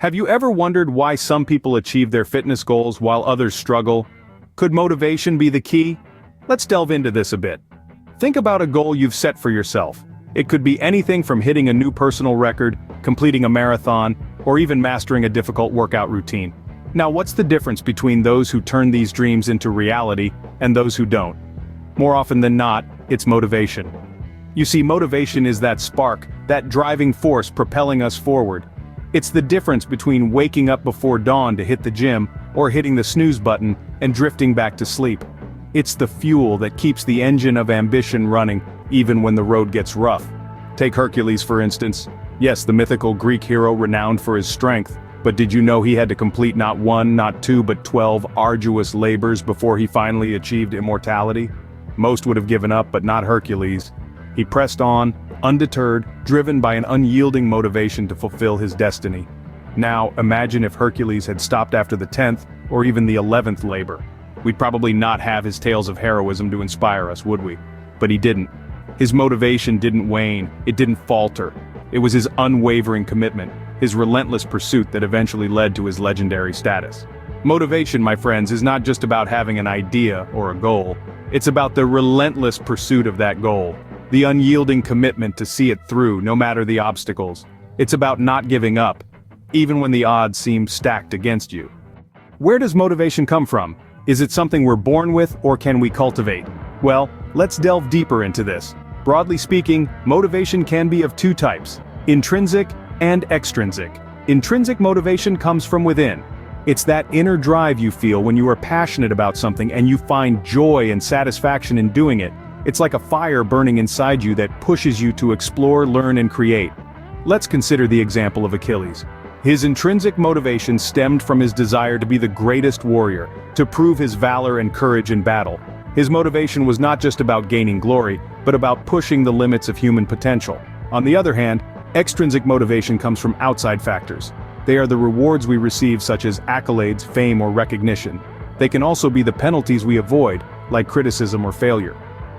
Have you ever wondered why some people achieve their fitness goals while others struggle? Could motivation be the key? Let's delve into this a bit. Think about a goal you've set for yourself. It could be anything from hitting a new personal record, completing a marathon, or even mastering a difficult workout routine. Now, what's the difference between those who turn these dreams into reality and those who don't? More often than not, it's motivation. You see, motivation is that spark, that driving force propelling us forward. It's the difference between waking up before dawn to hit the gym, or hitting the snooze button and drifting back to sleep. It's the fuel that keeps the engine of ambition running, even when the road gets rough. Take Hercules for instance. Yes, the mythical Greek hero renowned for his strength, but did you know he had to complete not one, not two, but 12 arduous labors before he finally achieved immortality? Most would have given up, but not Hercules. He pressed on, undeterred, driven by an unyielding motivation to fulfill his destiny. Now, imagine if Hercules had stopped after the 10th, or even the 11th labor. We'd probably not have his tales of heroism to inspire us, would we? But he didn't. His motivation didn't wane, it didn't falter. It was his unwavering commitment, his relentless pursuit that eventually led to his legendary status. Motivation, my friends, is not just about having an idea or a goal. It's about the relentless pursuit of that goal, the unyielding commitment to see it through, no matter the obstacles. It's about not giving up, even when the odds seem stacked against you. Where does motivation come from? Is it something we're born with, or can we cultivate? Well, let's delve deeper into this. Broadly speaking, motivation can be of two types: intrinsic and extrinsic. Intrinsic motivation comes from within. It's that inner drive you feel when you are passionate about something and you find joy and satisfaction in doing it. It's like a fire burning inside you that pushes you to explore, learn, and create. Let's consider the example of Achilles. His intrinsic motivation stemmed from his desire to be the greatest warrior, to prove his valor and courage in battle. His motivation was not just about gaining glory, but about pushing the limits of human potential. On the other hand, extrinsic motivation comes from outside factors. They are the rewards we receive, such as accolades, fame, or recognition. They can also be the penalties we avoid, like criticism or failure.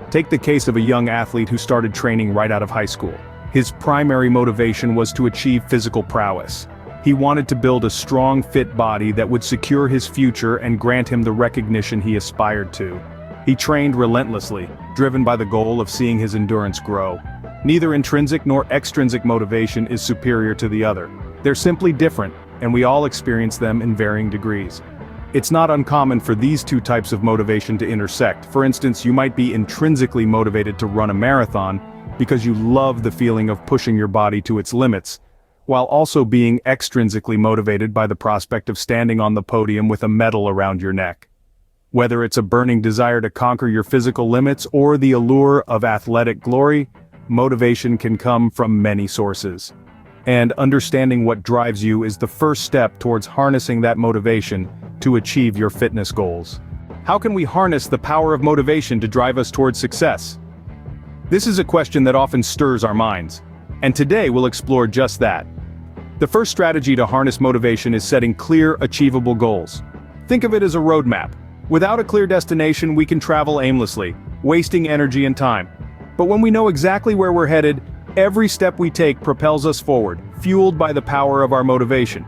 Take the case of a young athlete who started training right out of high school. His primary motivation was to achieve physical prowess. He wanted to build a strong, fit body that would secure his future and grant him the recognition he aspired to. He trained relentlessly, driven by the goal of seeing his endurance grow. Neither intrinsic nor extrinsic motivation is superior to the other. They're simply different, and we all experience them in varying degrees. It's not uncommon for these two types of motivation to intersect. For instance, you might be intrinsically motivated to run a marathon because you love the feeling of pushing your body to its limits, while also being extrinsically motivated by the prospect of standing on the podium with a medal around your neck. Whether it's a burning desire to conquer your physical limits or the allure of athletic glory, motivation can come from many sources. And understanding what drives you is the first step towards harnessing that motivation to achieve your fitness goals. How can we harness the power of motivation to drive us towards success? This is a question that often stirs our minds, and today we'll explore just that. The first strategy to harness motivation is setting clear, achievable goals. Think of it as a roadmap. Without a clear destination, we can travel aimlessly, wasting energy and time. But when we know exactly where we're headed, every step we take propels us forward, fueled by the power of our motivation.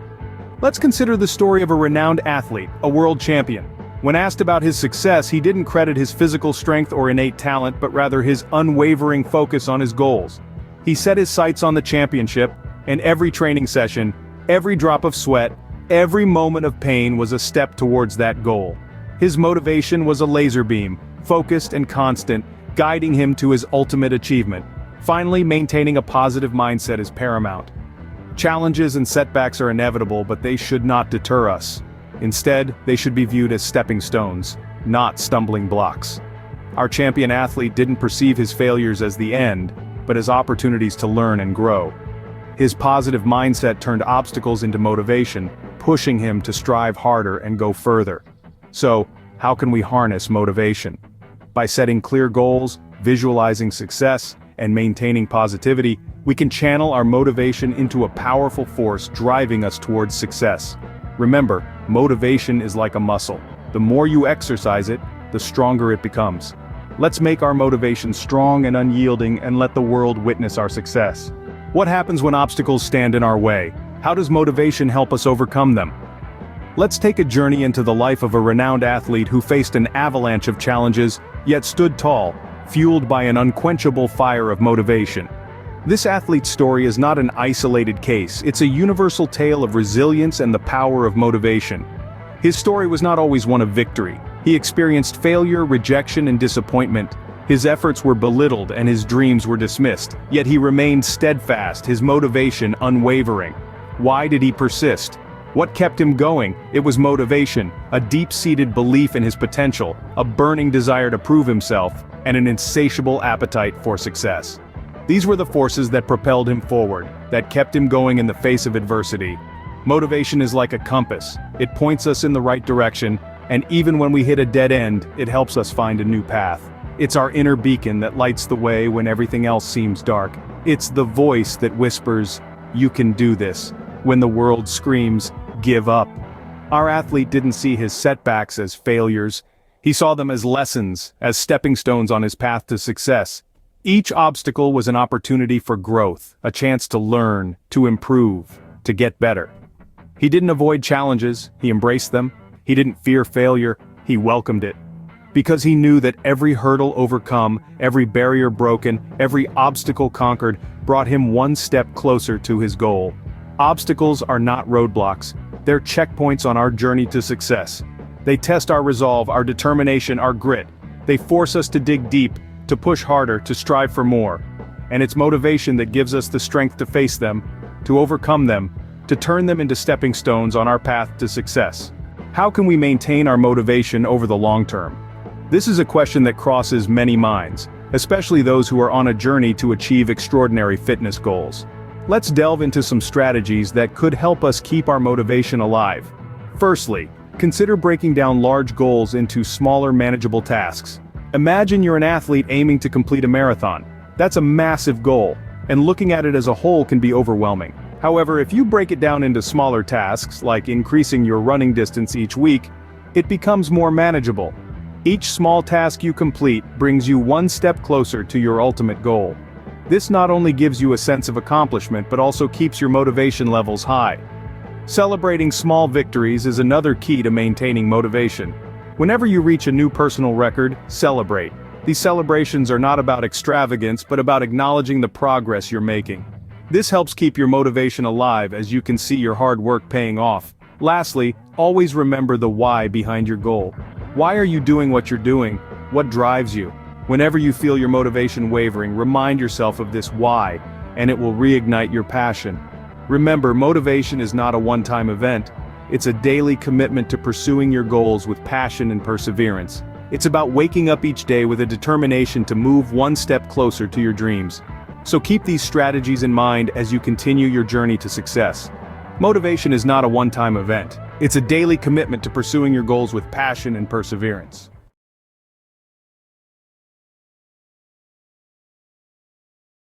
Let's consider the story of a renowned athlete, a world champion. When asked about his success, he didn't credit his physical strength or innate talent, but rather his unwavering focus on his goals. He set his sights on the championship, and every training session, every drop of sweat, every moment of pain was a step towards that goal. His motivation was a laser beam, focused and constant, guiding him to his ultimate achievement. Finally, maintaining a positive mindset is paramount. Challenges and setbacks are inevitable, but they should not deter us. Instead, they should be viewed as stepping stones, not stumbling blocks. Our champion athlete didn't perceive his failures as the end, but as opportunities to learn and grow. His positive mindset turned obstacles into motivation, pushing him to strive harder and go further. So, how can we harness motivation? By setting clear goals, visualizing success, and maintaining positivity, we can channel our motivation into a powerful force driving us towards success. Remember, motivation is like a muscle. The more you exercise it, the stronger it becomes. Let's make our motivation strong and unyielding and let the world witness our success. What happens when obstacles stand in our way? How does motivation help us overcome them? Let's take a journey into the life of a renowned athlete who faced an avalanche of challenges, yet stood tall, fueled by an unquenchable fire of motivation. This athlete's story is not an isolated case, it's a universal tale of resilience and the power of motivation. His story was not always one of victory. He experienced failure, rejection, and disappointment. His efforts were belittled and his dreams were dismissed, yet he remained steadfast, his motivation unwavering. Why did he persist? What kept him going? It was motivation, a deep-seated belief in his potential, a burning desire to prove himself, and an insatiable appetite for success. These were the forces that propelled him forward, that kept him going in the face of adversity. Motivation is like a compass. It points us in the right direction, and even when we hit a dead end, it helps us find a new path. It's our inner beacon that lights the way when everything else seems dark. It's the voice that whispers, "You can do this," when the world screams, "Give up." Our athlete didn't see his setbacks as failures. He saw them as lessons, as stepping stones on his path to success. Each obstacle was an opportunity for growth, a chance to learn, to improve, to get better. He didn't avoid challenges, he embraced them. He didn't fear failure, he welcomed it. Because he knew that every hurdle overcome, every barrier broken, every obstacle conquered, brought him one step closer to his goal. Obstacles are not roadblocks, they're checkpoints on our journey to success. They test our resolve, our determination, our grit. They force us to dig deep, to push harder, to strive for more. And it's motivation that gives us the strength to face them, to overcome them, to turn them into stepping stones on our path to success. How can we maintain our motivation over the long term? This is a question that crosses many minds, especially those who are on a journey to achieve extraordinary fitness goals. Let's delve into some strategies that could help us keep our motivation alive. Firstly, consider breaking down large goals into smaller, manageable tasks. Imagine you're an athlete aiming to complete a marathon. That's a massive goal, and looking at it as a whole can be overwhelming. However, if you break it down into smaller tasks, like increasing your running distance each week, it becomes more manageable. Each small task you complete brings you one step closer to your ultimate goal. This not only gives you a sense of accomplishment but also keeps your motivation levels high. Celebrating small victories is another key to maintaining motivation. Whenever you reach a new personal record, celebrate. These celebrations are not about extravagance but about acknowledging the progress you're making. This helps keep your motivation alive as you can see your hard work paying off. Lastly, always remember the why behind your goal. Why are you doing what you're doing? What drives you? Whenever you feel your motivation wavering, remind yourself of this why, and it will reignite your passion. Remember, motivation is not a one-time event. It's a daily commitment to pursuing your goals with passion and perseverance. It's about waking up each day with a determination to move one step closer to your dreams. So keep these strategies in mind as you continue your journey to success. Motivation is not a one-time event. It's a daily commitment to pursuing your goals with passion and perseverance.